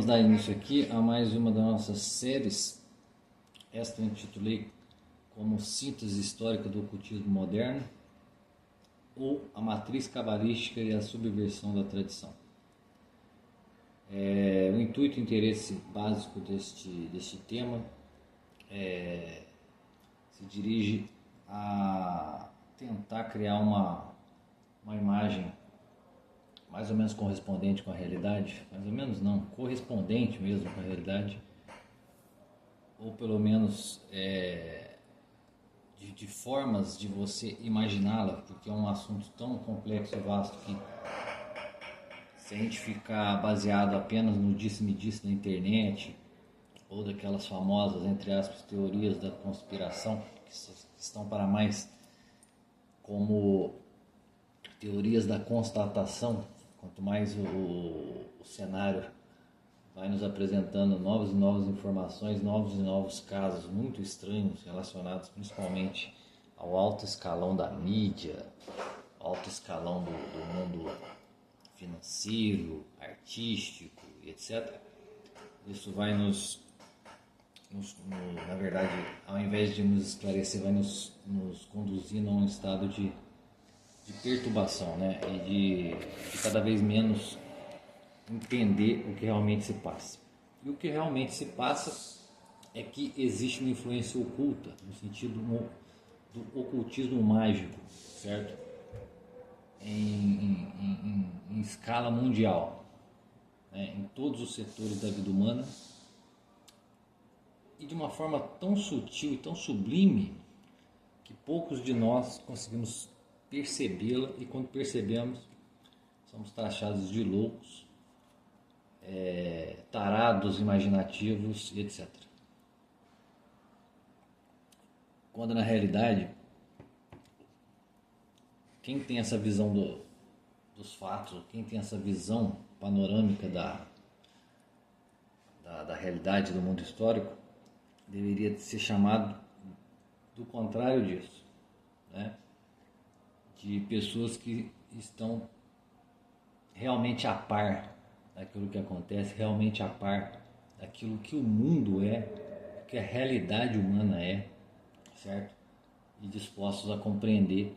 Vamos dar início aqui a mais uma das nossas séries. Esta eu intitulei como Síntese Histórica do Ocultismo Moderno, ou a Matriz Cabalística e a Subversão da Tradição. O intuito e interesse básico deste tema se dirige a tentar criar uma imagem mais ou menos correspondente com a realidade, mais ou menos não, correspondente mesmo com a realidade, ou pelo menos de formas de você imaginá-la, porque é um assunto tão complexo e vasto que, se a gente ficar baseado apenas no disse-me-disse da internet, ou daquelas famosas, entre aspas, teorias da conspiração, que estão para mais como teorias da constatação, quanto mais o cenário vai nos apresentando novas e novas informações, novos e novos casos muito estranhos relacionados principalmente ao alto escalão da mídia, alto escalão do mundo financeiro, artístico, etc. Isso vai na verdade, ao invés de nos esclarecer, vai nos conduzindo a um estado de perturbação, né? E de cada vez menos entender o que realmente se passa. E o que realmente se passa é que existe uma influência oculta, no sentido do ocultismo mágico, certo? Em escala mundial, né? Em todos os setores da vida humana, e de uma forma tão sutil e tão sublime que poucos de nós conseguimos percebê-la, e quando percebemos somos taxados de loucos, tarados, imaginativos, etc. Quando na realidade quem tem essa visão dos fatos, quem tem essa visão panorâmica da realidade do mundo histórico, deveria ser chamado do contrário disso, né? De pessoas que estão realmente a par daquilo que acontece, realmente a par daquilo que o mundo é, que a realidade humana é, certo? E dispostos a compreender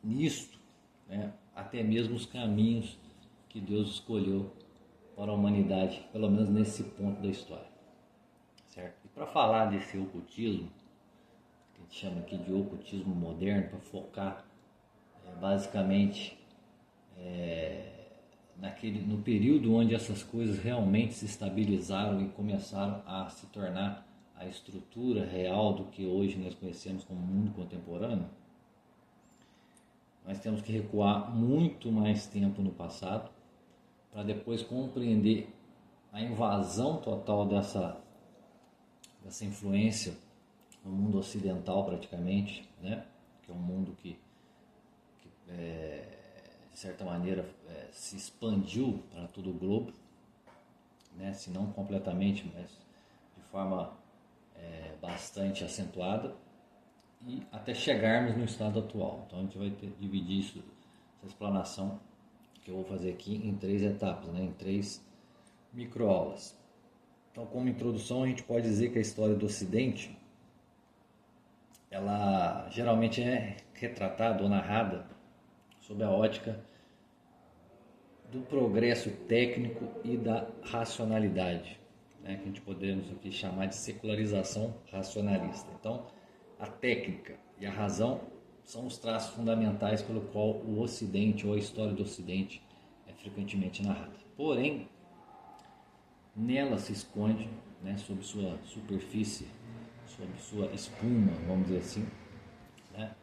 nisto, né, até mesmo os caminhos que Deus escolheu para a humanidade, pelo menos nesse ponto da história, certo? E para falar desse ocultismo, que a gente chama aqui de ocultismo moderno, para focar basicamente no período onde essas coisas realmente se estabilizaram e começaram a se tornar a estrutura real do que hoje nós conhecemos como mundo contemporâneo, nós temos que recuar muito mais tempo no passado para depois compreender a invasão total dessa influência no mundo ocidental, praticamente, né? Que é um mundo que de certa maneira se expandiu para todo o globo, né? Se não completamente, mas de forma bastante acentuada, e até chegarmos no estado atual. Então a gente vai dividir essa explanação que eu vou fazer aqui em 3 etapas, né? Em 3 microaulas. Então, como introdução, a gente pode dizer que a história do Ocidente, ela geralmente é retratada ou narrada sob a ótica do progresso técnico e da racionalidade, né, que a gente podemos aqui chamar de secularização racionalista. Então, a técnica e a razão são os traços fundamentais pelo qual o Ocidente ou a história do Ocidente é frequentemente narrada. Porém, nela se esconde, né, sob sua superfície, sob sua espuma, vamos dizer assim, né,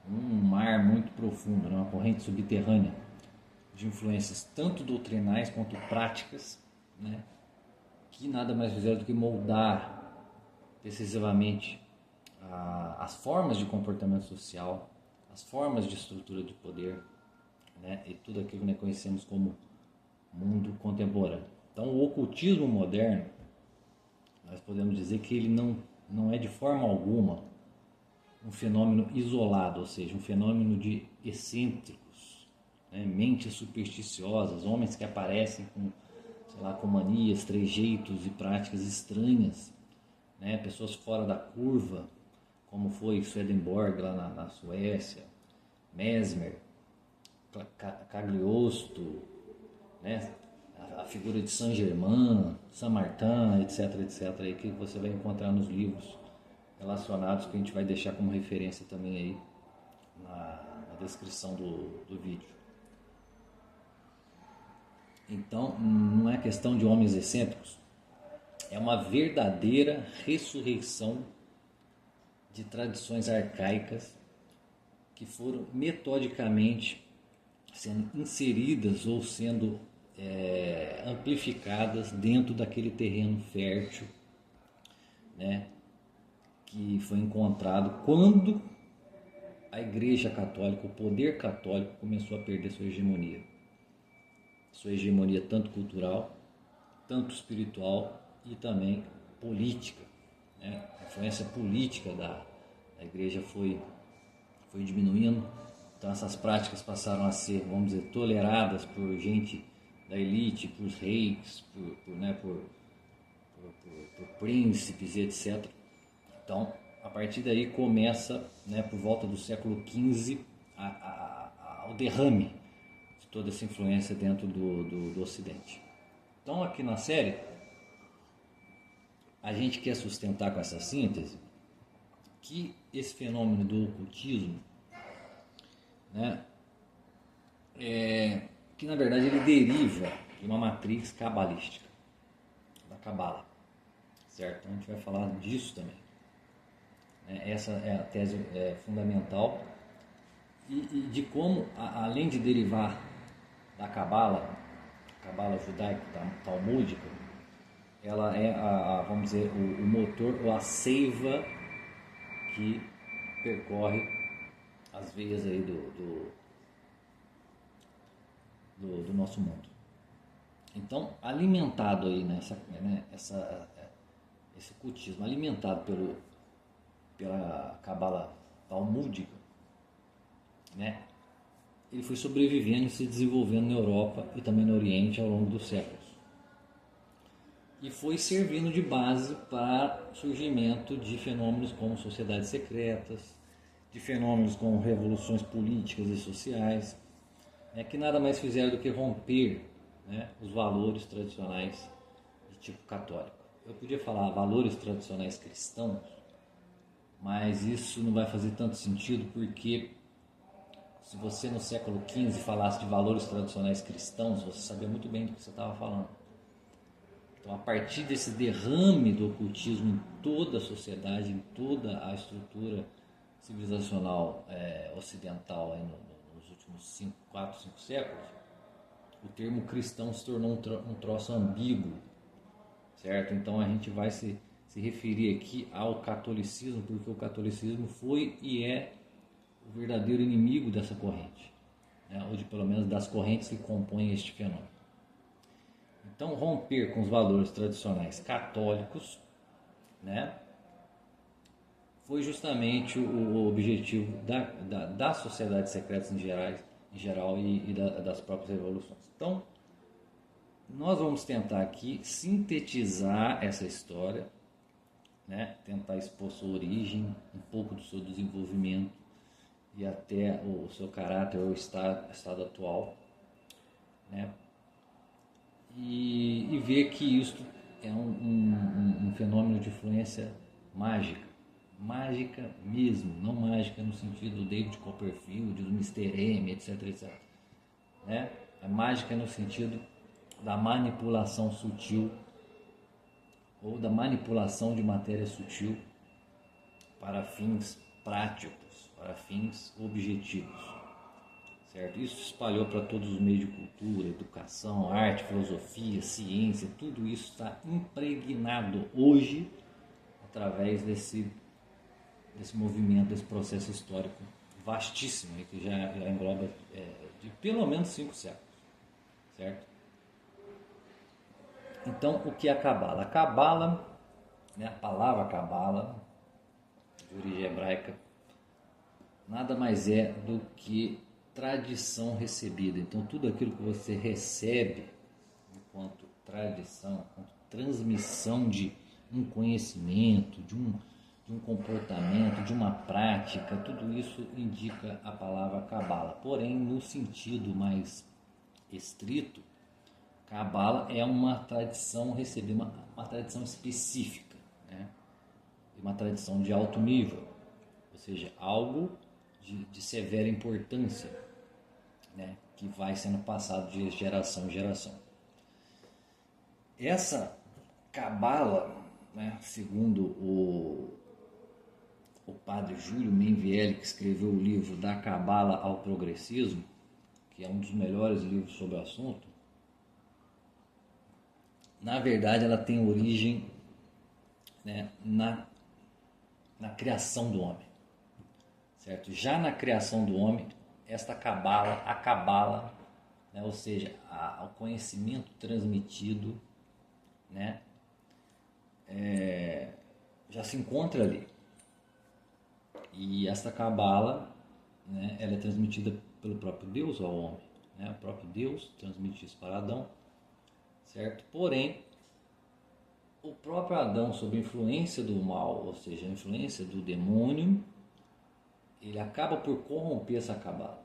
um mar muito profundo, né, uma corrente subterrânea de influências tanto doutrinais quanto práticas, né, que nada mais fizeram do que moldar decisivamente as formas de comportamento social, as formas de estrutura de poder, né, e tudo aquilo que nós conhecemos como mundo contemporâneo. Então, o ocultismo moderno, nós podemos dizer que ele não é de forma alguma um fenômeno isolado, ou seja, um fenômeno de excêntricos, né, mentes supersticiosas, homens que aparecem com sei lá, com manias, trejeitos e práticas estranhas, né? Pessoas fora da curva, como foi Swedenborg lá na Suécia, Mesmer, Cagliostro, né? A figura de Saint-Germain, Saint-Martin, etc, aí que você vai encontrar nos livros relacionados, que a gente vai deixar como referência também aí na descrição do vídeo. Então, não é questão de homens excêntricos, é uma verdadeira ressurreição de tradições arcaicas que foram metodicamente sendo inseridas ou sendo amplificadas dentro daquele terreno fértil, né, que foi encontrado quando a Igreja Católica, o poder católico, começou a perder sua hegemonia tanto cultural, tanto espiritual e também política, né? A influência política da Igreja foi diminuindo, então essas práticas passaram a ser, vamos dizer, toleradas por gente da elite, por reis, por príncipes e etc. Então, a partir daí começa, né, por volta do século XV, o derrame de toda essa influência dentro do Ocidente. Então, aqui na série, a gente quer sustentar com essa síntese que esse fenômeno do ocultismo, né, que na verdade ele deriva de uma matriz cabalística, da Cabala, certo? Então a gente vai falar disso também. Essa é a tese fundamental e de como, além de derivar da Cabala judaica talmúdica, ela é vamos dizer, o motor ou a seiva que percorre as veias aí do nosso mundo. Então, alimentado aí esse cultismo, alimentado pela Cabala talmúdica, né, ele foi sobrevivendo e se desenvolvendo na Europa e também no Oriente ao longo dos séculos. E foi servindo de base para o surgimento de fenômenos como sociedades secretas, de fenômenos como revoluções políticas e sociais, né, que nada mais fizeram do que romper, né, os valores tradicionais de tipo católico. Eu podia falar valores tradicionais cristãos, mas isso não vai fazer tanto sentido, porque se você no século XV falasse de valores tradicionais cristãos, você sabia muito bem do que você estava falando. Então, a partir desse derrame do ocultismo em toda a sociedade, em toda a estrutura civilizacional ocidental aí nos últimos 4, 5 séculos, o termo cristão se tornou um troço ambíguo, certo? Então a gente vai se referir aqui ao catolicismo, porque o catolicismo foi e é o verdadeiro inimigo dessa corrente, né? Ou de pelo menos das correntes que compõem este fenômeno. Então, romper com os valores tradicionais católicos, né, foi justamente o objetivo das sociedades secretas em geral e das próprias revoluções. Então, nós vamos tentar aqui sintetizar essa história, né, tentar expor sua origem, um pouco do seu desenvolvimento e até o seu caráter ou estado atual, né, e ver que isto é um fenômeno de influência mágica mesmo, não mágica no sentido do David Copperfield, do Mr. M, etc. Né? É mágica no sentido da manipulação sutil ou da manipulação de matéria sutil para fins práticos, para fins objetivos. Certo? Isso se espalhou para todos os meios de cultura, educação, arte, filosofia, ciência, tudo isso está impregnado hoje através desse movimento, desse processo histórico vastíssimo, que já engloba de pelo menos 5 séculos. Certo? Então, o que é a Cabala? A Cabala, né, a palavra Cabala, de origem hebraica, nada mais é do que tradição recebida. Então, tudo aquilo que você recebe enquanto tradição, quanto transmissão de um conhecimento, de um comportamento, de uma prática, tudo isso indica a palavra Cabala. Porém, no sentido mais estrito, Cabala é uma tradição recebida, uma tradição específica, né? Uma tradição de alto nível, ou seja, algo de severa importância, né? Que vai sendo passado de geração em geração. Essa Cabala, né, segundo o padre Júlio Menvielli, que escreveu o livro Da Cabala ao Progressismo, que é um dos melhores livros sobre o assunto, na verdade ela tem origem, né, na criação do homem, certo? Já na criação do homem, esta Cabala, a Cabala, né, ou seja, o conhecimento transmitido, né, já se encontra ali. E esta Cabala, né, ela é transmitida pelo próprio Deus ao homem, né? O próprio Deus transmite isso para Adão, certo? Porém, o próprio Adão, sob influência do mal, ou seja, a influência do demônio, ele acaba por corromper essa Cabala,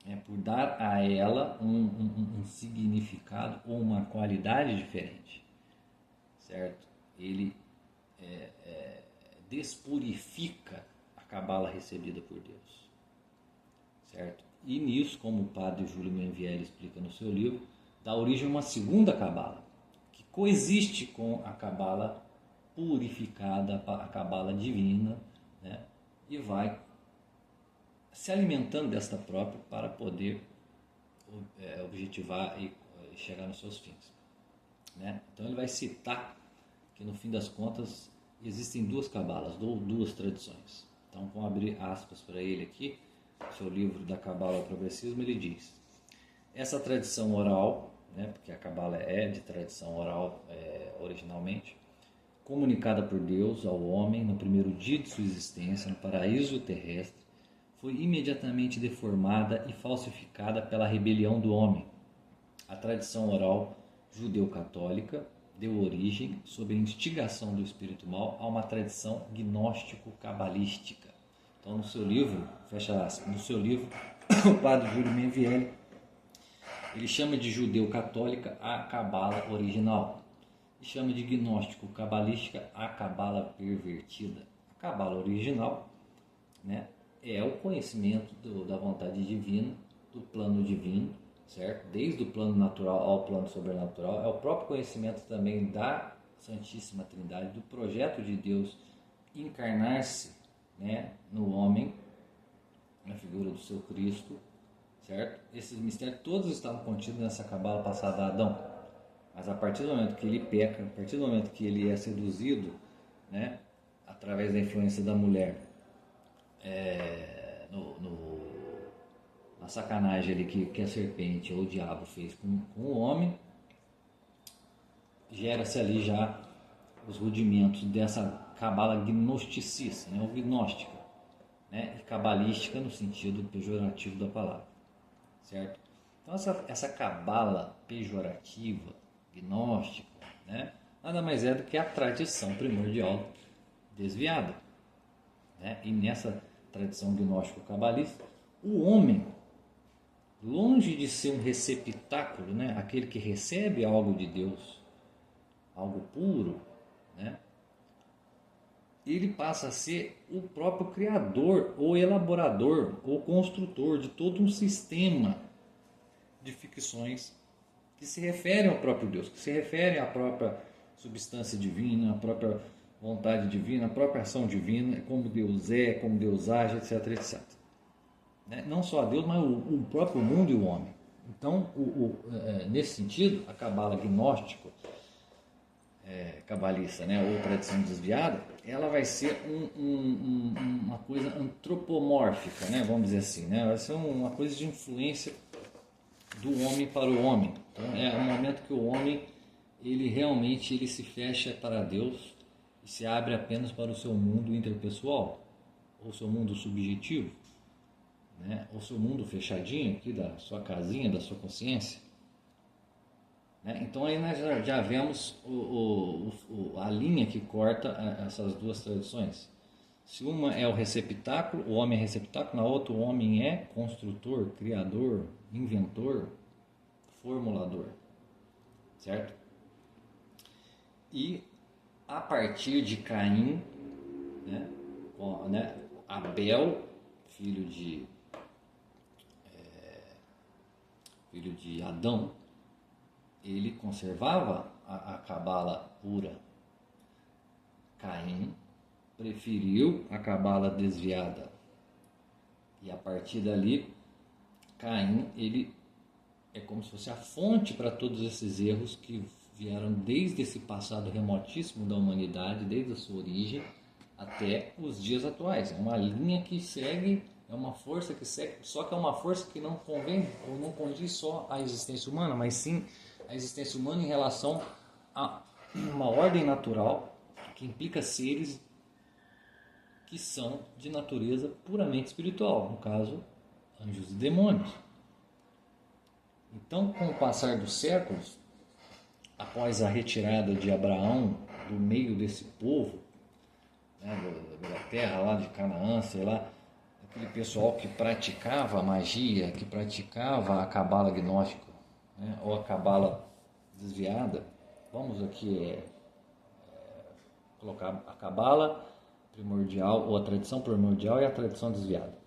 né? Por dar a ela um significado ou uma qualidade diferente, certo? Ele despurifica a Cabala recebida por Deus, certo? E nisso, como o padre Júlio Menvielli explica no seu livro, dá origem a uma segunda Cabala, que coexiste com a Cabala purificada, a Cabala divina, né? E vai se alimentando desta própria para poder objetivar e chegar nos seus fins, né? Então ele vai citar que no fim das contas existem duas Cabalas, duas tradições. Então vamos abrir aspas para ele aqui, no seu livro Da Cabala ao Progressismo, ele diz: essa tradição oral, né, porque a Cabala é de tradição oral originalmente, comunicada por Deus ao homem no primeiro dia de sua existência no paraíso terrestre, foi imediatamente deformada e falsificada pela rebelião do homem. A tradição oral judeu-católica deu origem, sob a instigação do espírito mal, a uma tradição gnóstico-cabalística. Então, no seu livro, fecha aspas, no seu livro, o padre Júlio Menvielli, ele chama de judeu-católica a Cabala original e chama de gnóstico-cabalística a Cabala pervertida. A Cabala original, né, é o conhecimento da vontade divina, do plano divino, certo? Desde o plano natural ao plano sobrenatural, é o próprio conhecimento também da Santíssima Trindade, do projeto de Deus encarnar-se, né, no homem, na figura do seu Cristo, certo? Esses mistérios todos estavam contidos nessa Cabala passada a Adão, mas a partir do momento que ele peca, a partir do momento que ele é seduzido, né, através da influência da mulher, a sacanagem ali que a serpente ou o diabo fez com o homem, gera-se ali já os rudimentos dessa Cabala gnosticista, né, ou gnóstica, né, e cabalística no sentido pejorativo da palavra, certo? Então essa Cabala pejorativa, gnóstica, né, nada mais é do que a tradição primordial desviada, né? E nessa tradição gnóstico-cabalista, o homem, longe de ser um receptáculo, né, aquele que recebe algo de Deus, algo puro, né, ele passa a ser o próprio criador, ou elaborador, ou construtor de todo um sistema de ficções que se referem ao próprio Deus, que se referem à própria substância divina, à própria vontade divina, a própria ação divina, como Deus é, como Deus age, etc, etc. Não só a Deus, mas o próprio mundo e o homem. Então, nesse sentido, a Cabala gnóstico, cabalista, né, ou tradição desviada, ela vai ser uma coisa antropomórfica, né, vamos dizer assim, né, vai ser uma coisa de influência do homem para o homem. Então, é um momento que o homem ele realmente se fecha para Deus e se abre apenas para o seu mundo interpessoal, ou seu mundo subjetivo, né? Ou seu mundo fechadinho aqui da sua casinha, da sua consciência, né? Então aí nós já vemos a linha que corta essas duas tradições. Se uma é o receptáculo, o homem é receptáculo, na outra o homem é construtor, criador, inventor, formulador, certo? E a partir de Caim, né, Abel, filho de Adão, ele conservava a cabala pura. Caim preferiu a cabala desviada. E a partir dali, Caim, ele é como se fosse a fonte para todos esses erros que vieram desde esse passado remotíssimo da humanidade, desde a sua origem até os dias atuais. É uma linha que segue, é uma força que segue, só que é uma força que não convém ou não condiz só à existência humana, mas sim à existência humana em relação a uma ordem natural que implica seres que são de natureza puramente espiritual, no caso, anjos e demônios. Então, com o passar dos séculos, após a retirada de Abraão do meio desse povo, né, da terra lá de Canaã, sei lá, aquele pessoal que praticava a magia, que praticava a cabala gnóstica, né, ou a cabala desviada, vamos aqui colocar a cabala primordial, ou a tradição primordial e a tradição desviada,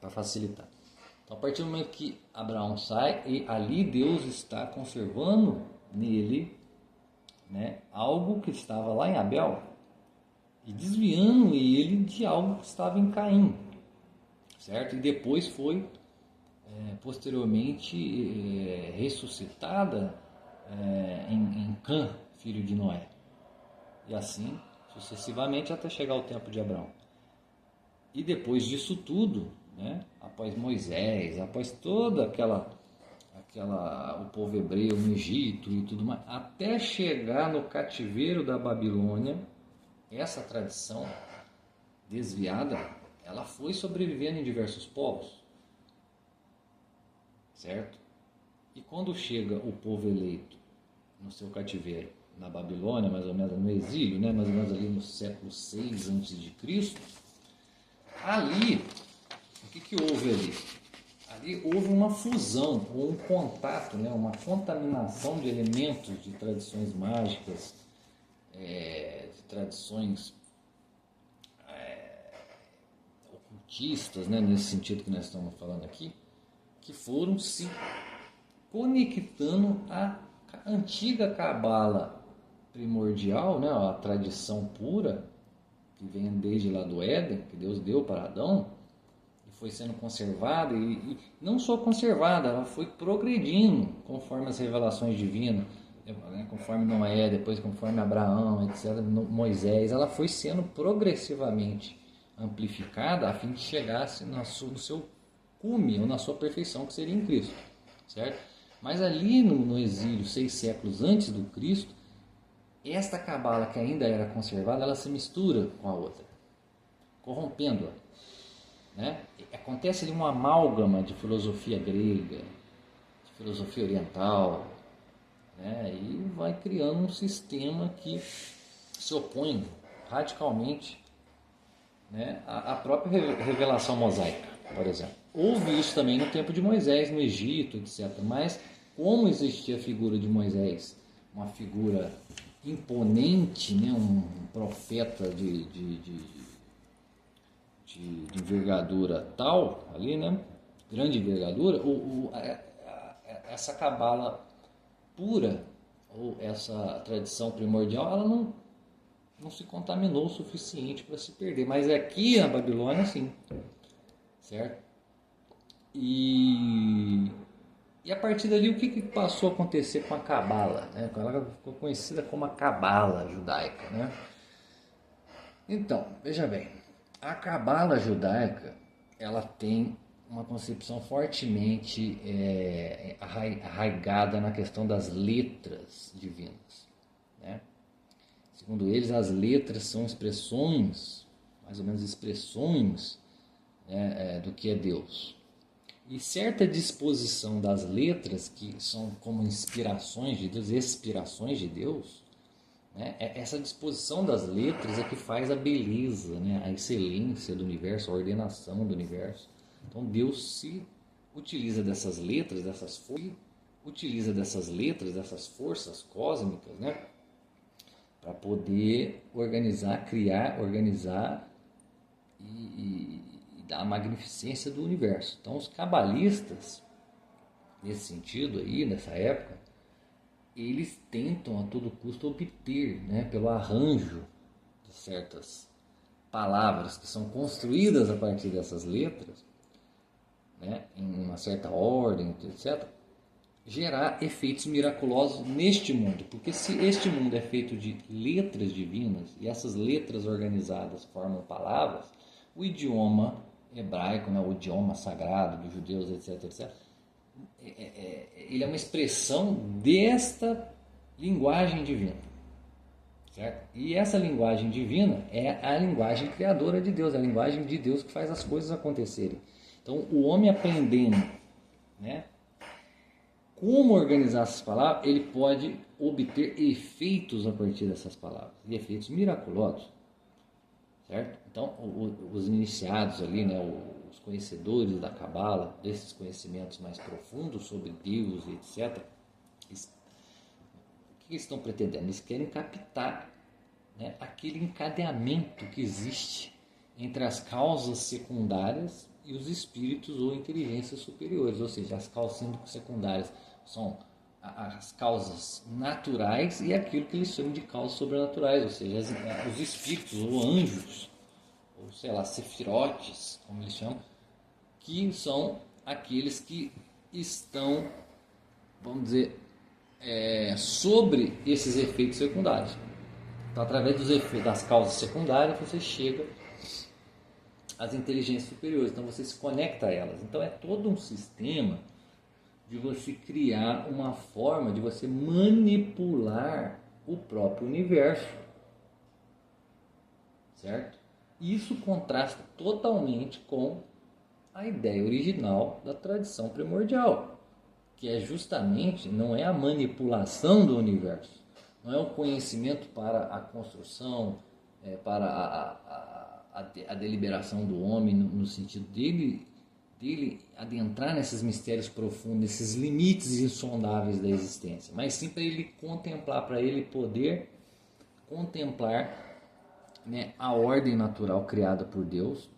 para facilitar. Então, a partir do momento que Abraão sai, e ali Deus está conservando nele, né, algo que estava lá em Abel e desviando ele de algo que estava em Caim, certo? E depois foi posteriormente ressuscitada em Cã, filho de Noé, e assim sucessivamente até chegar ao tempo de Abraão. E depois disso tudo, né, após Moisés, após toda o povo hebreu no Egito e tudo mais, até chegar no cativeiro da Babilônia, essa tradição desviada, ela foi sobrevivendo em diversos povos, certo? E quando chega o povo eleito no seu cativeiro na Babilônia, mais ou menos no exílio, né, mais ou menos ali no século 6 a.C., ali, o que houve ali? Ali houve uma fusão, ou um contato, né, uma contaminação de elementos de tradições mágicas, de tradições ocultistas, né, nesse sentido que nós estamos falando aqui, que foram se conectando à antiga cabala primordial, né, a tradição pura, que vem desde lá do Éden, que Deus deu para Adão, e foi sendo conservada, e não só conservada, ela foi progredindo conforme as revelações divinas, né, conforme Noé, depois conforme Abraão, etc., Moisés, ela foi sendo progressivamente amplificada a fim de chegasse no seu cume, ou na sua perfeição, que seria em Cristo, certo? Mas ali no exílio, 6 séculos antes do Cristo, esta cabala que ainda era conservada, ela se mistura com a outra, corrompendo-a, né? Acontece ali uma amálgama de filosofia grega, de filosofia oriental, né? E vai criando um sistema que se opõe radicalmente, né, à própria revelação mosaica, por exemplo. Houve isso também no tempo de Moisés, no Egito, etc. Mas como existia a figura de Moisés, uma figura imponente, né, um profeta de envergadura tal, ali, né, grande envergadura, essa cabala pura, ou essa tradição primordial, ela não se contaminou o suficiente para se perder. Mas aqui na Babilônia, sim, certo? E a partir dali, o que passou a acontecer com a cabala, né? Ela ficou conhecida como a cabala judaica, né? Então, veja bem, a cabala judaica, ela tem uma concepção fortemente arraigada na questão das letras divinas, né? Segundo eles, as letras são expressões, mais ou menos expressões, né, do que é Deus. E certa disposição das letras, que são como inspirações de Deus, expirações de Deus, né? Essa disposição das letras é que faz a beleza, né? A excelência do universo, a ordenação do universo. Então Deus se utiliza dessas letras, dessas forças cósmicas, né? Para poder organizar e dar a magnificência do universo. Então os cabalistas, nesse sentido aí, nessa época, eles tentam a todo custo obter, né, pelo arranjo de certas palavras que são construídas a partir dessas letras, né, em uma certa ordem, etc., gerar efeitos miraculosos neste mundo. Porque se este mundo é feito de letras divinas e essas letras organizadas formam palavras, o idioma hebraico, né, o idioma sagrado dos judeus, etc., ele é uma expressão desta linguagem divina, certo? E essa linguagem divina é a linguagem criadora de Deus, é a linguagem de Deus que faz as coisas acontecerem. Então, o homem aprendendo, né, como organizar essas palavras, ele pode obter efeitos a partir dessas palavras, e efeitos miraculosos, certo? Então, os iniciados ali, né, os conhecedores da Cabala, desses conhecimentos mais profundos sobre Deus e etc., o que eles estão pretendendo? Eles querem captar, né, aquele encadeamento que existe entre as causas secundárias e os espíritos ou inteligências superiores, ou seja, as causas secundárias são as causas naturais e aquilo que eles chamam de causas sobrenaturais, ou seja, os espíritos ou anjos, ou sei lá, sefirotes, como eles chamam, que são aqueles que estão, vamos dizer, sobre esses efeitos secundários. Então, através dos efeitos das causas secundárias, você chega às inteligências superiores, então você se conecta a elas. Então é todo um sistema de você criar uma forma de você manipular o próprio universo, certo? Isso contrasta totalmente com a ideia original da tradição primordial, que é justamente, não é a manipulação do universo, não é o conhecimento para a construção, para a deliberação do homem, no sentido dele adentrar nesses mistérios profundos, nesses limites insondáveis da existência, mas sim para ele contemplar, para ele poder contemplar, né, a ordem natural criada por Deus,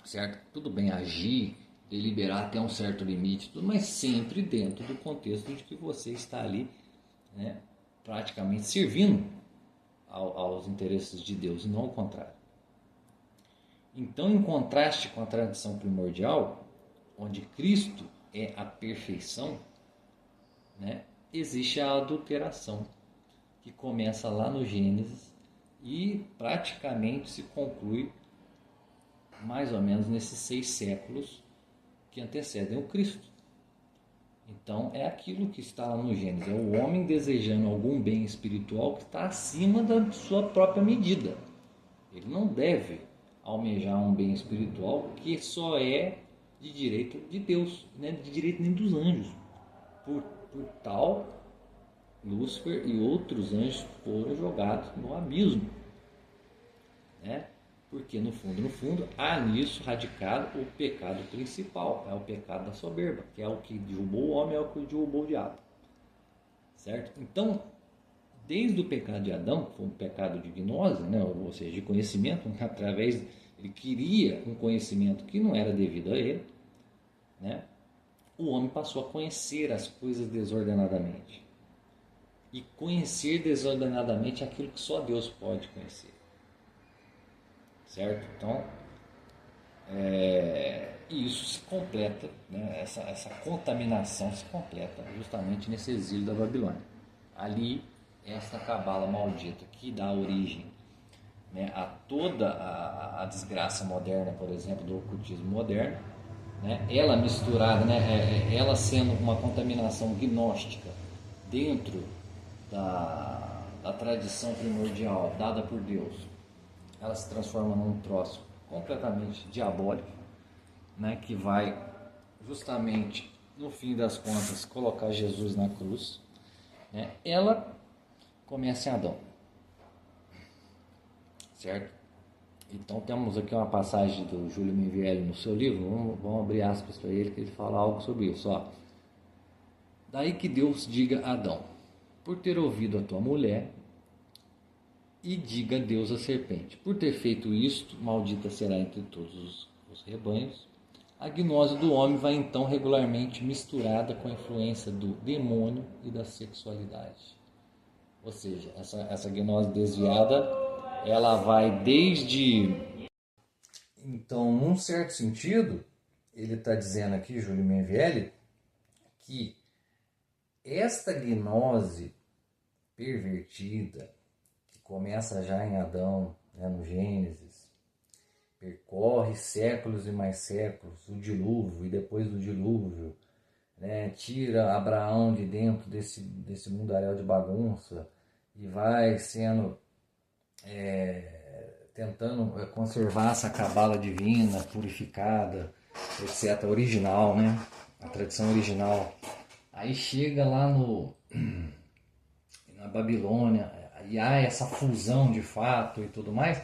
certo? Tudo bem, agir, deliberar até um certo limite, tudo, mas sempre dentro do contexto de que você está ali, né, praticamente servindo aos interesses de Deus e não ao contrário. Então, em contraste com a tradição primordial, onde Cristo é a perfeição, né, existe a adulteração, que começa lá no Gênesis e praticamente se conclui mais ou menos nesses 6 séculos que antecedem o Cristo. Então é aquilo que está lá no Gênesis, é o homem desejando algum bem espiritual que está acima da sua própria medida. Ele não deve almejar um bem espiritual que só é de direito de Deus, não é de direito nem dos anjos. Por tal, Lúcifer e outros anjos foram jogados no abismo, né? Porque no fundo, há nisso radicado o pecado principal, é o pecado da soberba, que é o que derrubou o homem, é o que derrubou o diabo, certo? Então, desde o pecado de Adão, que foi um pecado de gnose, né? Ou seja, de conhecimento, através, ele queria um conhecimento que não era devido a ele, né? O homem passou a conhecer as coisas desordenadamente. E conhecer desordenadamente aquilo que só Deus pode conhecer. Certo? Então, isso se completa, né? Essa contaminação se completa justamente nesse exílio da Babilônia. Ali, esta cabala maldita que dá origem, né, a toda a desgraça moderna, por exemplo, do ocultismo moderno, né? Ela misturada, né? Ela sendo uma contaminação gnóstica dentro da tradição primordial dada por Deus, ela se transforma num troço completamente diabólico, né, que vai justamente, no fim das contas, colocar Jesus na cruz, né? Ela começa em Adão, certo? Então temos aqui uma passagem do Júlio Mivielli no seu livro, vamos abrir aspas para ele, que ele fala algo sobre isso. Ó. Daí que Deus diga a Adão, por ter ouvido a tua mulher, e diga Deus à serpente, por ter feito isto, maldita será entre todos os rebanhos. A gnose do homem vai então regularmente misturada com a influência do demônio e da sexualidade. Ou seja, essa gnose desviada, ela vai desde... Então, num certo sentido, ele está dizendo aqui, Júlio Menvielli, que esta gnose pervertida, que começa já em Adão, né, no Gênesis, percorre séculos e mais séculos, o dilúvio e depois do dilúvio, né, tira Abraão de dentro desse mundaréu de bagunça e vai sendo tentando conservar essa cabala divina, purificada, etc., original, né? A tradição original. Aí chega lá na Babilônia, e há essa fusão de fato e tudo mais.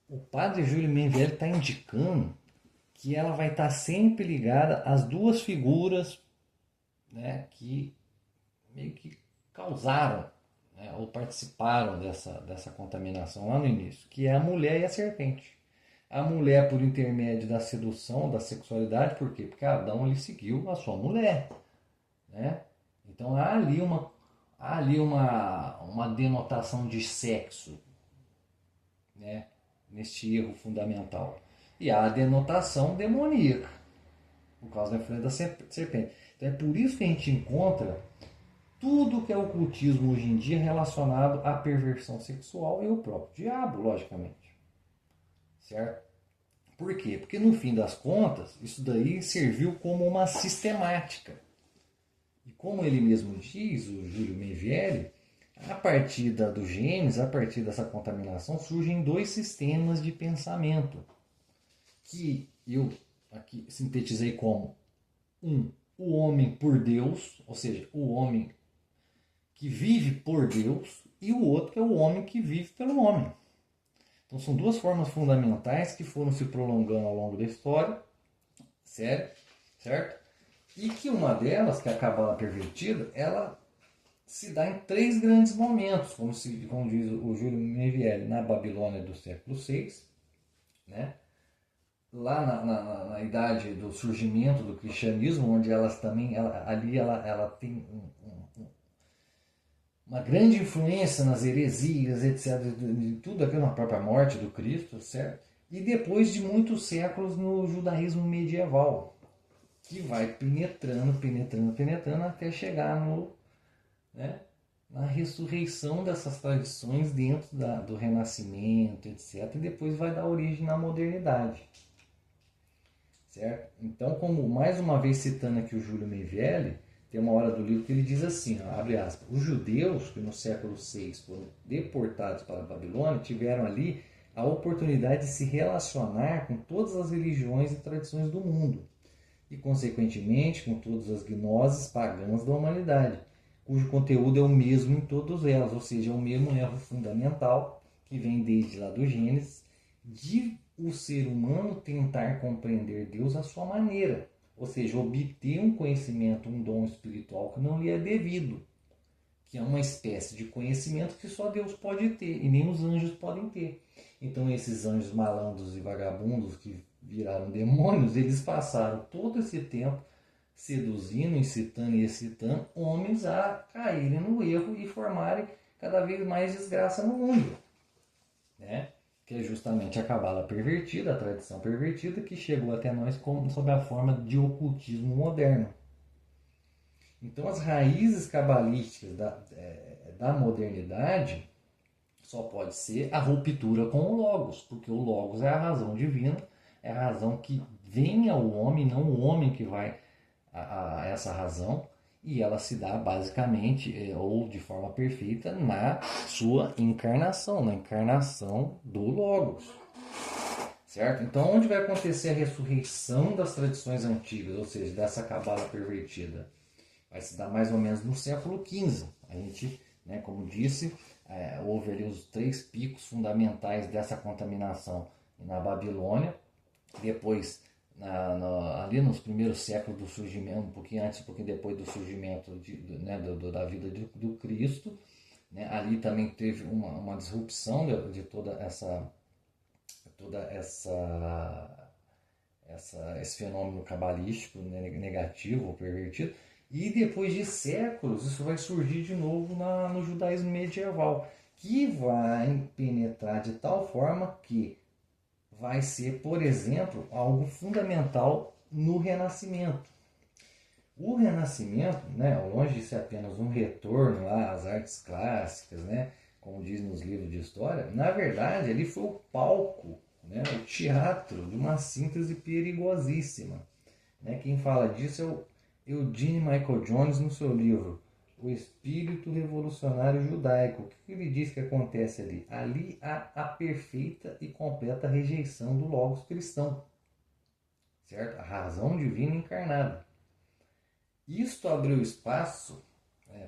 O padre Júlio Menvielli está indicando que ela vai estar sempre ligada às duas figuras, né, que meio que causaram, né, ou participaram dessa contaminação lá no início, que é a mulher e a serpente. A mulher por intermédio da sedução, da sexualidade, por quê? Porque Adão ele seguiu a sua mulher, né? Então há ali uma denotação de sexo, né, neste erro fundamental. E há a denotação demoníaca, por causa da influência da serpente. Então é por isso que a gente encontra tudo que é ocultismo hoje em dia relacionado à perversão sexual e ao próprio diabo, logicamente. Certo? Por quê? Porque no fim das contas, isso daí serviu como uma sistemática. E como ele mesmo diz, o Júlio Menvielli, a partir do Gênesis, a partir dessa contaminação, surgem dois sistemas de pensamento, que eu aqui sintetizei como o homem por Deus, ou seja, o homem que vive por Deus, e o outro que é o homem que vive pelo homem. Então são duas formas fundamentais que foram se prolongando ao longo da história, certo? E que uma delas, que é a cabala pervertida, ela se dá em três grandes momentos, como diz o Júlio Menvielli, na Babilônia do século VI, né? Lá na idade do surgimento do cristianismo, onde elas também, ela tem uma grande influência nas heresias, etc., de tudo aquilo, na própria morte do Cristo, certo? E depois de muitos séculos no judaísmo medieval, que vai penetrando até chegar na ressurreição dessas tradições dentro do Renascimento, etc., e depois vai dar origem na modernidade. Certo? Então, como mais uma vez citando aqui o Júlio Menvielli, tem uma hora do livro que ele diz assim, ó, abre aspas, os judeus que no século VI foram deportados para a Babilônia tiveram ali a oportunidade de se relacionar com todas as religiões e tradições do mundo e, consequentemente, com todas as gnoses pagãs da humanidade, cujo conteúdo é o mesmo em todas elas, ou seja, é o mesmo erro fundamental que vem desde lá do Gênesis, de o ser humano tentar compreender Deus à sua maneira, ou seja, obter um conhecimento, um dom espiritual que não lhe é devido, que é uma espécie de conhecimento que só Deus pode ter e nem os anjos podem ter. Então esses anjos malandros e vagabundos que viraram demônios, eles passaram todo esse tempo seduzindo, incitando e excitando homens a caírem no erro e formarem cada vez mais desgraça no mundo, né? Que é justamente a cabala pervertida, a tradição pervertida, que chegou até nós sob a forma de ocultismo moderno. Então as raízes cabalísticas da modernidade só pode ser a ruptura com o Logos, porque o Logos é a razão divina, é a razão que vem ao homem, não o homem que vai a essa razão, e ela se dá basicamente, ou de forma perfeita, na sua encarnação, na encarnação do Logos. certo? Então, onde vai acontecer a ressurreição das tradições antigas, ou seja, dessa cabala pervertida? Vai se dar mais ou menos no século XV. A gente, né, como disse, houve ali os 3 picos fundamentais dessa contaminação na Babilônia, depois ali nos primeiros séculos do surgimento, um pouquinho antes, um pouquinho depois do surgimento né, da vida do Cristo, né, ali também teve uma disrupção de esse fenômeno cabalístico, né, negativo ou pervertido. E depois de séculos, isso vai surgir de novo no judaísmo medieval, que vai penetrar de tal forma que vai ser, por exemplo, algo fundamental no Renascimento. O Renascimento, né, longe de ser apenas um retorno lá às artes clássicas, né, como diz nos livros de história, na verdade ele foi o palco, né, o teatro de uma síntese perigosíssima. Né? Quem fala disso é o Eugene Michael Jones no seu livro O Espírito Revolucionário Judaico. O que ele diz que acontece ali? Ali há a perfeita e completa rejeição do logos cristão, certo? A razão divina encarnada. Isto abriu espaço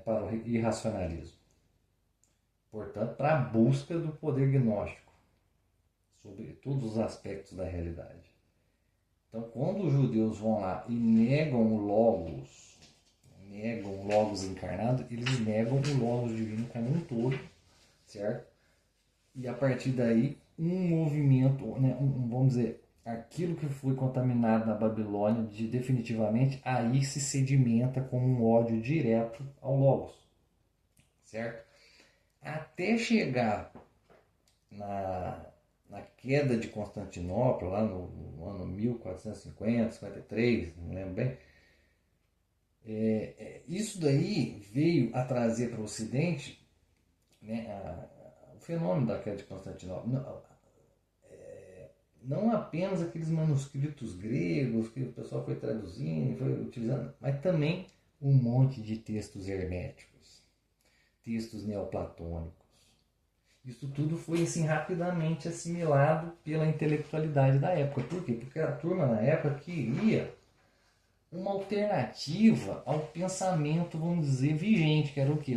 para o irracionalismo, portanto, para a busca do poder gnóstico sobre todos os aspectos da realidade. Então, quando os judeus vão lá e negam o Logos encarnado, eles negam o Logos divino como um todo, certo? E a partir daí, um movimento, né, vamos dizer, aquilo que foi contaminado na Babilônia, definitivamente, aí se sedimenta como um ódio direto ao Logos, certo? Até chegar na queda de Constantinopla, lá no ano 1450, 53, não lembro bem, isso daí veio a trazer para o Ocidente, né, o fenômeno da queda de Constantinopla. Não apenas aqueles manuscritos gregos que o pessoal foi traduzindo, foi utilizando, mas também um monte de textos herméticos, textos neoplatônicos. Isso tudo foi assim, rapidamente assimilado pela intelectualidade da época. Por quê? Porque a turma na época queria uma alternativa ao pensamento, vamos dizer, vigente, que era o quê?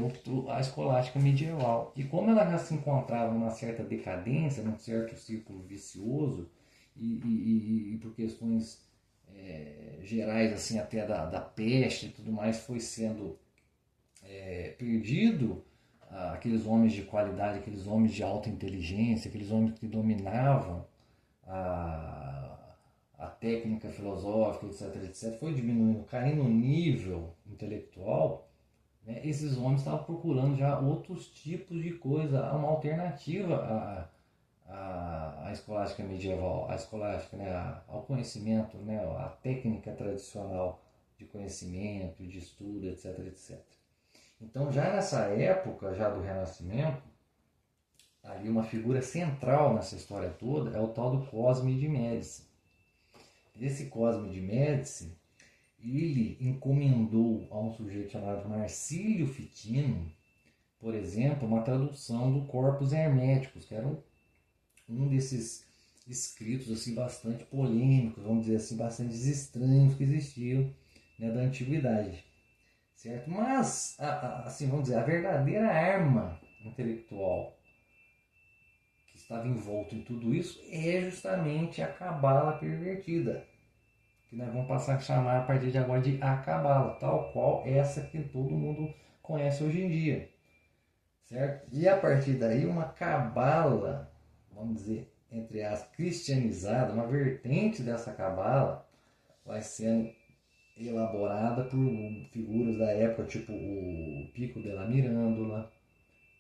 A escolástica medieval. E como ela já se encontrava numa certa decadência, num certo círculo vicioso, e por questões gerais, assim, até da peste e tudo mais, foi sendo perdido aqueles homens de qualidade, aqueles homens de alta inteligência, aqueles homens que dominavam a técnica filosófica, etc., foi diminuindo, caindo no nível intelectual, né? Esses homens estavam procurando já outros tipos de coisa, uma alternativa à escolástica medieval, à escolástica, né? Ao conhecimento, né? À técnica tradicional de conhecimento, de estudo, etc. Então, já nessa época, já do Renascimento, ali uma figura central nessa história toda é o tal do Cosme de Médici. Esse Cosme de Médici, ele encomendou a um sujeito chamado Marcílio Fitino, por exemplo, uma tradução do Corpus Herméticos, que era um desses escritos assim, bastante polêmicos, vamos dizer assim, bastante estranhos que existiam, né, da antiguidade. Certo? Mas, assim, vamos dizer, a verdadeira arma intelectual que estava envolto em tudo isso é justamente a cabala pervertida, que nós vamos passar a chamar a partir de agora de a cabala, tal qual essa que todo mundo conhece hoje em dia, certo? E a partir daí uma cabala, vamos dizer, entre as cristianizada, uma vertente dessa cabala vai sendo elaborada por figuras da época, tipo o Pico della Mirandola,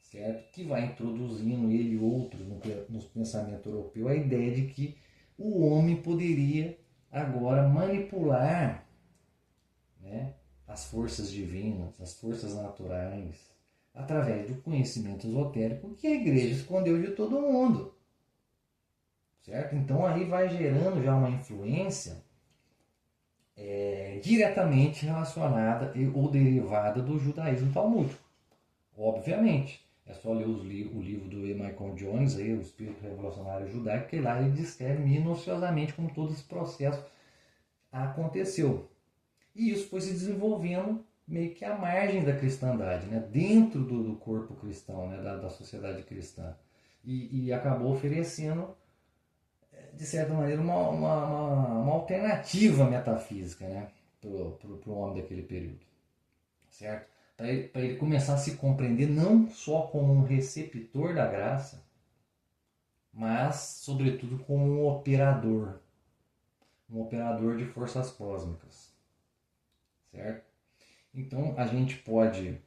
certo? Que vai introduzindo ele e outros no pensamento europeu a ideia de que o homem poderia agora manipular, né, as forças divinas, as forças naturais, através do conhecimento esotérico que a igreja escondeu de todo mundo, certo? Então aí vai gerando já uma influência diretamente relacionada ou derivada do judaísmo talmúdico, obviamente. É só ler o livro do E. Michael Jones, aí, O Espírito Revolucionário Judaico, que lá ele descreve minuciosamente como todo esse processo aconteceu. E isso foi se desenvolvendo meio que à margem da cristandade, né? Dentro do corpo cristão, né? da sociedade cristã. E acabou oferecendo, de certa maneira, uma alternativa metafísica, né? para o homem daquele período. Certo? Para ele começar a se compreender não só como um receptor da graça, mas, sobretudo, como um operador de forças cósmicas. Certo? Então, a gente pode,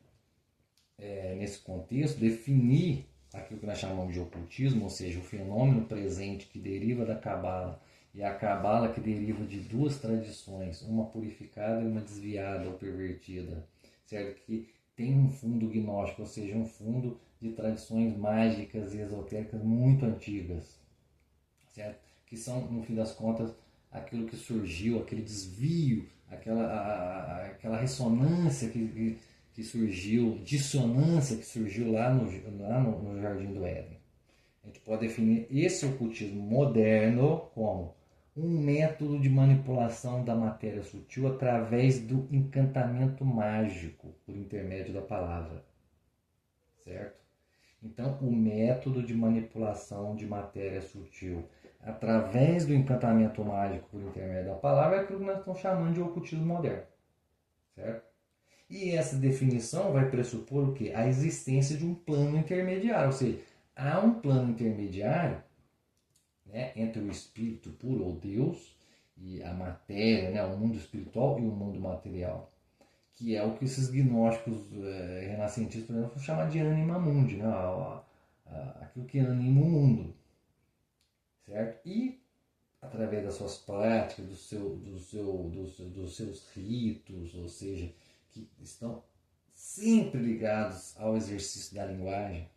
nesse contexto, definir aquilo que nós chamamos de ocultismo, ou seja, o fenômeno presente que deriva da Cabala e a Cabala que deriva de duas tradições, uma purificada e uma desviada ou pervertida, certo? Que tem um fundo gnóstico, ou seja, um fundo de tradições mágicas e esotéricas muito antigas, certo? Que são, no fim das contas, aquilo que surgiu, aquele desvio, aquela ressonância que surgiu, dissonância que surgiu lá no Jardim do Éden. A gente pode definir esse ocultismo moderno como um método de manipulação da matéria sutil através do encantamento mágico por intermédio da palavra. Certo? Então, o método de manipulação de matéria sutil através do encantamento mágico por intermédio da palavra é aquilo que nós estamos chamando de ocultismo moderno. Certo? E essa definição vai pressupor o quê? A existência de um plano intermediário, ou seja, há um plano intermediário, né, entre o espírito puro ou Deus e a matéria, né, o mundo espiritual e o mundo material, que é o que esses gnósticos renascentistas, por exemplo, chamam de anima mundi, né, aquilo que anima o mundo, certo? E através das suas práticas, dos seus ritos, ou seja, que estão sempre ligados ao exercício da linguagem,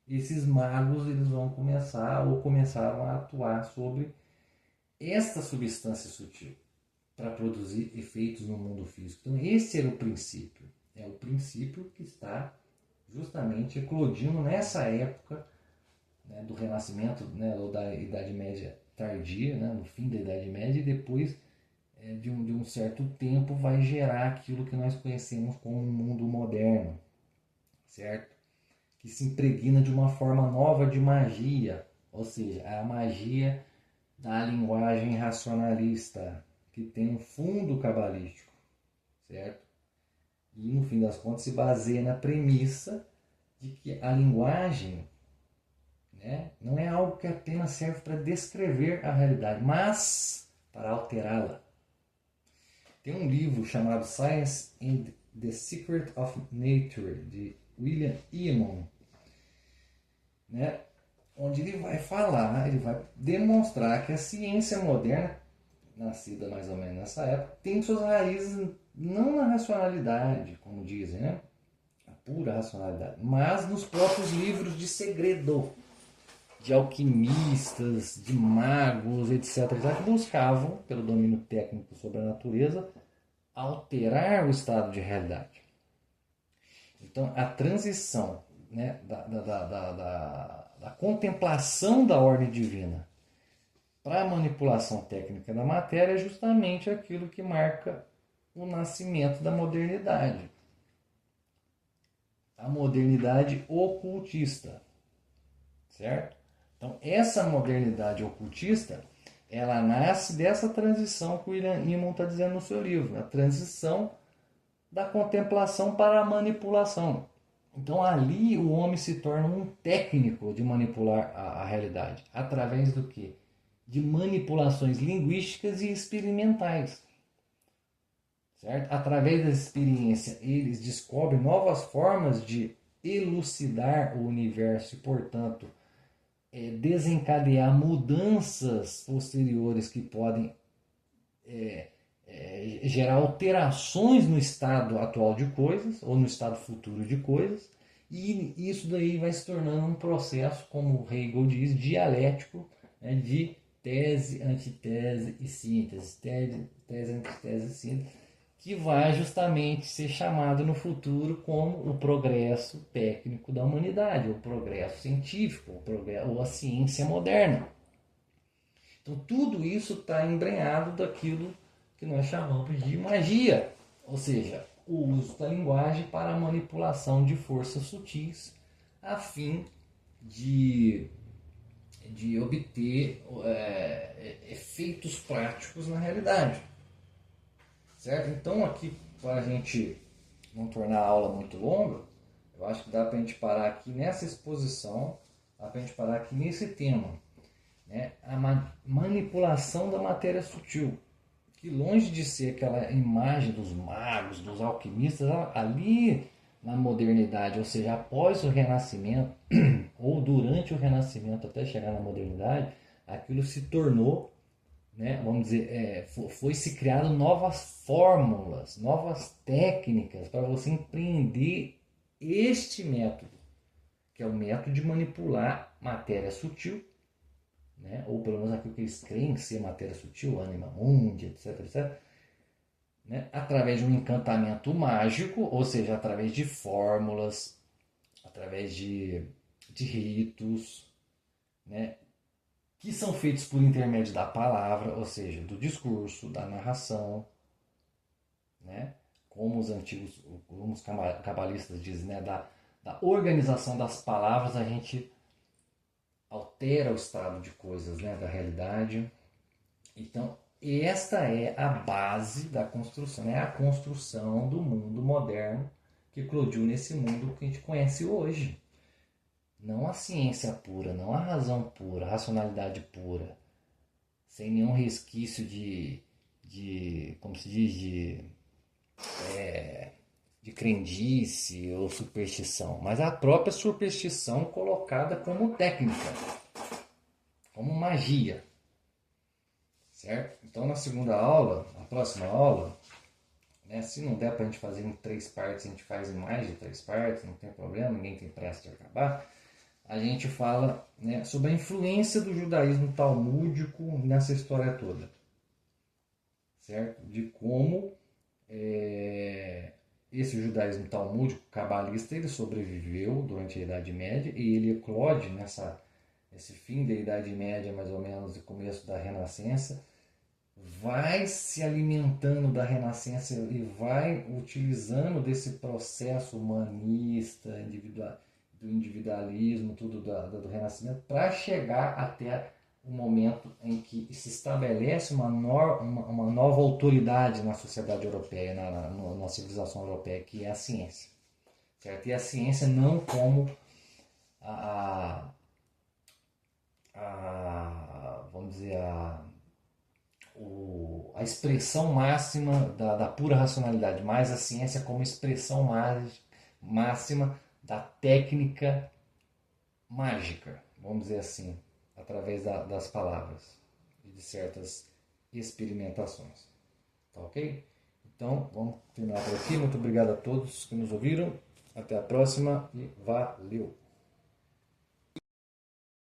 esses magos eles vão começaram a atuar sobre esta substância sutil para produzir efeitos no mundo físico. Então esse era o princípio. É o princípio que está justamente eclodindo nessa época, né, do Renascimento, né, ou da Idade Média tardia, né, no fim da Idade Média, e depois de um certo tempo vai gerar aquilo que nós conhecemos como um mundo moderno, certo? Que se impregna de uma forma nova de magia, ou seja, a magia da linguagem racionalista, que tem um fundo cabalístico, certo? E no fim das contas se baseia na premissa de que a linguagem, né, não é algo que apenas serve para descrever a realidade, mas para alterá-la. Tem um livro chamado Science and the Secret of Nature, de William Eamon, né, onde ele vai demonstrar que a ciência moderna, nascida mais ou menos nessa época, tem suas raízes não na racionalidade, como dizem, né, a pura racionalidade, mas nos próprios livros de segredo, de alquimistas, de magos, etc., que buscavam, pelo domínio técnico sobre a natureza, alterar o estado de realidade. Então, a transição, né, da contemplação da ordem divina para a manipulação técnica da matéria é justamente aquilo que marca o nascimento da modernidade. A modernidade ocultista, certo? Então, essa modernidade ocultista, ela nasce dessa transição que o William Eamon está dizendo no seu livro, a transição da contemplação para a manipulação. Então, ali o homem se torna um técnico de manipular a realidade, através do quê? De manipulações linguísticas e experimentais. Certo? Através da experiência, eles descobrem novas formas de elucidar o universo e, portanto, desencadear mudanças posteriores que podem gerar alterações no estado atual de coisas ou no estado futuro de coisas, e isso daí vai se tornando um processo, como Hegel diz, dialético, né, de tese, antitese e síntese, tese, antitese e síntese, que vai justamente ser chamado no futuro como o progresso técnico da humanidade, o progresso científico, ou a ciência moderna. Então tudo isso está embrenhado daquilo que nós chamamos de magia, ou seja, o uso da linguagem para a manipulação de forças sutis a fim de obter efeitos práticos na realidade. Certo? Então aqui, para a gente não tornar a aula muito longa, eu acho que dá para a gente parar aqui nessa exposição, dá para a gente parar aqui nesse tema, né? A manipulação da matéria sutil, que longe de ser aquela imagem dos magos, dos alquimistas, ali na modernidade, ou seja, após o Renascimento, ou durante o Renascimento até chegar na modernidade, aquilo se tornou, né, vamos dizer, foi se criado novas fórmulas, novas técnicas para você empreender este método, que é o método de manipular matéria sutil, né, ou pelo menos aquilo que eles creem ser matéria sutil, anima mundi, etc, etc, né, através de um encantamento mágico, ou seja, através de fórmulas, através de ritos, né, que são feitos por intermédio da palavra, ou seja, do discurso, da narração, né? Como os cabalistas dizem, né? Da organização das palavras, a gente altera o estado de coisas, né? Da realidade. Então, esta é a base da construção, é a construção do mundo moderno que eclodiu nesse mundo que a gente conhece hoje. Não a ciência pura, não a razão pura, a racionalidade pura, sem nenhum resquício como se diz, de crendice ou superstição, mas a própria superstição colocada como técnica, como magia, certo? Então na segunda aula, na próxima aula, né, se não der para a gente fazer em 3 partes, a gente faz em mais de 3 partes, não tem problema, ninguém tem pressa de acabar. A gente fala, né, sobre a influência do judaísmo talmúdico nessa história toda, certo? De como esse judaísmo talmúdico cabalista ele sobreviveu durante a Idade Média e ele eclode nesse fim da Idade Média, mais ou menos, e começo da Renascença, vai se alimentando da Renascença e vai utilizando desse processo humanista, do individualismo, tudo do Renascimento, para chegar até o momento em que se estabelece uma nova autoridade na sociedade europeia, na civilização europeia, que é a ciência. Certo? E a ciência não como vamos dizer, a expressão máxima da pura racionalidade, mas a ciência como expressão máxima da técnica mágica, vamos dizer assim, através das palavras e de certas experimentações. Tá ok? Então, vamos terminar por aqui. Muito obrigado a todos que nos ouviram. Até a próxima e valeu!